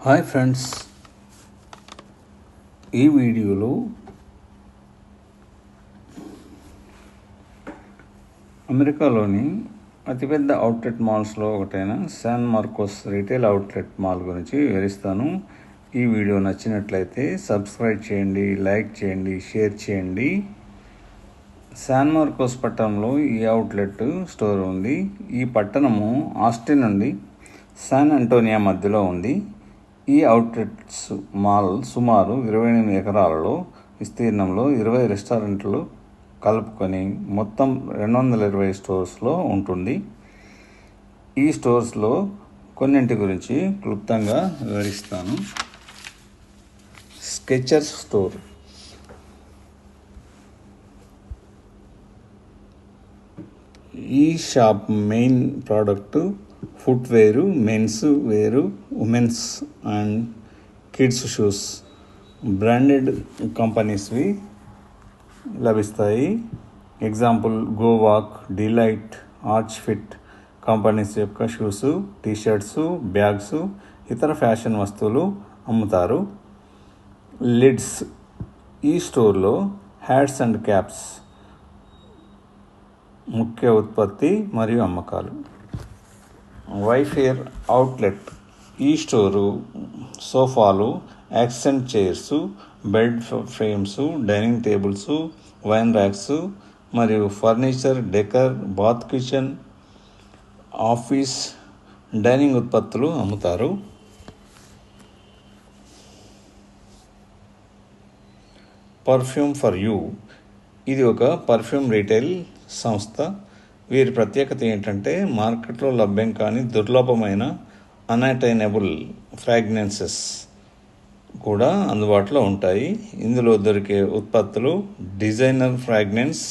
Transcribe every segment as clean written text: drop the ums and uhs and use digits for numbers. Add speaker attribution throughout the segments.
Speaker 1: Hi friends, ఈ వీడియోలో అమెరికాలోని అతిపెద్ద అవుట్లెట్ మాల్స్లో ఒకటైన San Marcos retail outlet mall గురించి వివరిస్తాను. ఈ వీడియో నచ్చినట్లయితే సబ్స్క్రైబ్ చేయండి, లైక్ చేయండి, షేర్ చేయండి. శాన్ మార్కోస్ పట్టణంలో ఈ అవుట్లెట్ స్టోర్ ఉంది. ఈ పట్టణము ఆస్టిన్ నుండి శాన్ అంటోనియా మధ్యలో ఉంది. ఈ అవుట్లెట్స్ మాల్ సుమారు 28 ఎకరాలలో విస్తీర్ణంలో 20 రెస్టారెంట్లు కలుపుకొని మొత్తం 220 స్టోర్స్లో ఉంటుంది. ఈ స్టోర్స్లో కొన్నింటి గురించి క్లుప్తంగా వివరిస్తాను. Skechers store. ఈ shop main product footwear, men's wear, women's and kids shoes. Branded కంపెనీస్వి లభిస్తాయి. Example GoWalk, D'Lites, Arch Fit companies యొక్క షూస్, టీషర్ట్స్, బ్యాగ్స్, ఇతర ఫ్యాషన్ వస్తువులు అమ్ముతారు. లిడ్స్. ఈ స్టోర్లో హ్యాట్స్ అండ్ క్యాప్స్ ముఖ్య ఉత్పత్తి మరియు అమ్మకాలు. Wayfair outlet. ఈ స్టోరు సోఫాలు, accent chairs, bed frames, dining tables, wine racks మరియు furniture, decor, bath, kitchen, office, dining ఉత్పత్తులు అమ్ముతారు. Perfume for you. ఇది ఒక పర్ఫ్యూమ్ రీటైల్ సంస్థ. వీరి ప్రత్యేకత ఏంటంటే మార్కెట్లో లభ్యం కాని దుర్లభమైన అన్అటైనబుల్ ఫ్రాగ్రెన్సెస్ కూడా అందుబాటులో ఉంటాయి. ఇందులో దొరికే ఉత్పత్తులు designer fragrance,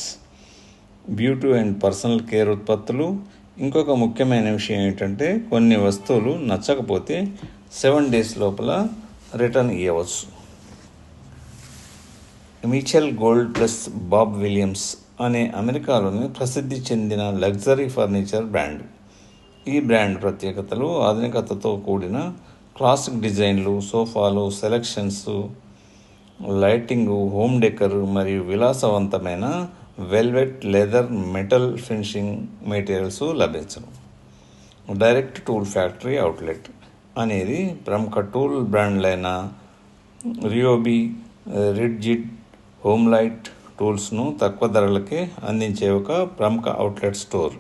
Speaker 1: beauty and personal care ఉత్పత్తులు. ఇంకొక ముఖ్యమైన విషయం ఏంటంటే కొన్ని వస్తువులు నచ్చకపోతే 7 days లోపల రిటర్న్ ఇవ్వవచ్చు. Mitchell gold plus Bob Williams అనే అమెరికాలోని ప్రసిద్ధి చెందిన లగ్జరీ ఫర్నిచర్ బ్రాండ్. ఈ బ్రాండ్ ప్రత్యేకతలు ఆధునికతతో కూడిన క్లాసిక్ డిజైన్లు, సోఫాలు, సెలక్షన్స్, లైటింగు, హోమ్ డెకర్ మరియు విలాసవంతమైన velvet, leather, metal finishing materials లభించను. డైరెక్ట్ టూల్ ఫ్యాక్టరీ అవుట్లెట్ అనేది ప్రముఖ టూల్ బ్రాండ్లైన రియోబీ, రిడ్జిడ్, హోమ్ లైట్ టూల్స్ను తక్కువ ధరలకే అందించే ఒక ప్రముఖ అవుట్లెట్ స్టోర్.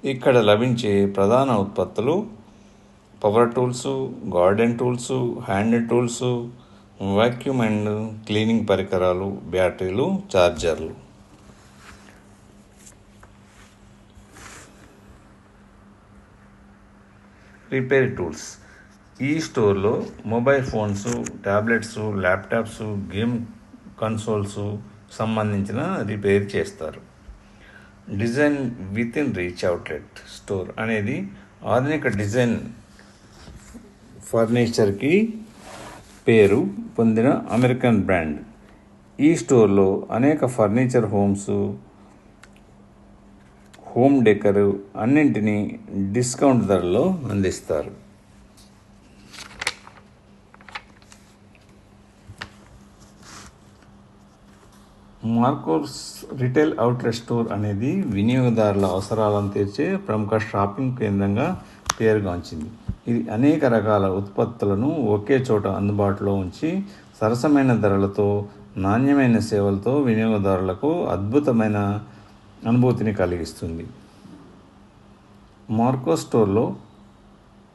Speaker 1: ఇక్కడ లభించే ప్రధాన ఉత్పత్తులు power tools, garden tools, hand tools, vacuum and cleaning పరికరాలు, బ్యాటరీలు, ఛార్జర్లు. Repair tools. ఈ స్టోర్లో mobile phones, tablets, laptops, game consoles సంబంధించిన రిపేర్ చేస్తారు. Design with in reach outlet store అనేది ఆధునిక డిజైన్ ఫర్నిచర్కి పేరు పొందిన అమెరికన్ బ్రాండ్. ఈ స్టోర్లో అనేక ఫర్నిచర్, హోమ్ డెకర్ అన్నింటినీ డిస్కౌంట్ ధరలో అందిస్తారు. మార్కోస్ రిటైల్ అవుట్లెట్ స్టోర్ అనేది వినియోగదారుల అవసరాలను తీర్చే ప్రముఖ షాపింగ్ కేంద్రంగా పేరుగాంచింది. ఇది అనేక రకాల ఉత్పత్తులను ఒకే చోట అందుబాటులో ఉంచి సరసమైన ధరలతో, నాణ్యమైన సేవలతో వినియోగదారులకు అద్భుతమైన అనుభూతిని కలిగిస్తుంది. మార్కోస్ స్టోర్లో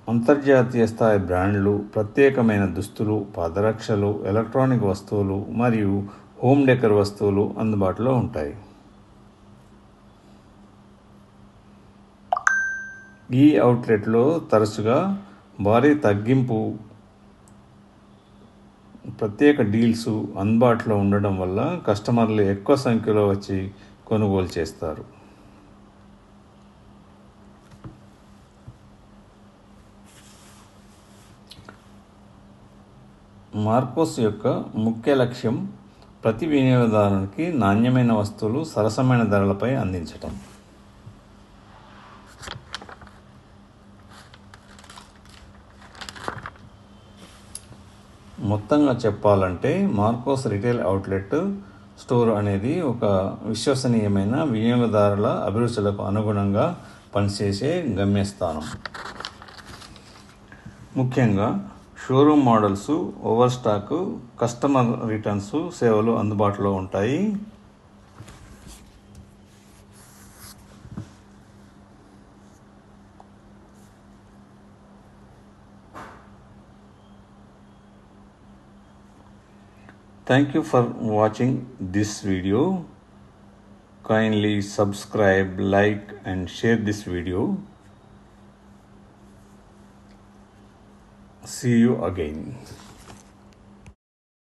Speaker 1: అంతర్జాతీయ స్థాయి బ్రాండ్లు, ప్రత్యేకమైన దుస్తులు, పాదరక్షలు, ఎలక్ట్రానిక్ వస్తువులు మరియు హోమ్ డెకర్ వస్తువులు అందుబాటులో ఉంటాయి. ఈ అవుట్లెట్లో తరచుగా భారీ తగ్గింపు, ప్రత్యేక డీల్స్ అందుబాటులో ఉండడం వల్ల కస్టమర్లు ఎక్కువ సంఖ్యలో వచ్చి కొనుగోలు చేస్తారు. మార్కోస్ యొక్క ముఖ్య లక్ష్యం ప్రతి వినియోగదారునికి నాణ్యమైన వస్తువులు సరసమైన ధరలపై అందించటం. మొత్తంగా చెప్పాలంటే మార్కోస్ రిటైల్ అవుట్లెట్ స్టోర్ అనేది ఒక విశ్వసనీయమైన వినియోగదారుల అభిరుచులకు అనుగుణంగా పనిచేసే గమ్యస్థానం. ముఖ్యంగా showroom models, over stock, customer returns సేవలు అందుబాటులో ఉంటాయి. Thank you for watching this video. Kindly subscribe, like and share this video. See you again.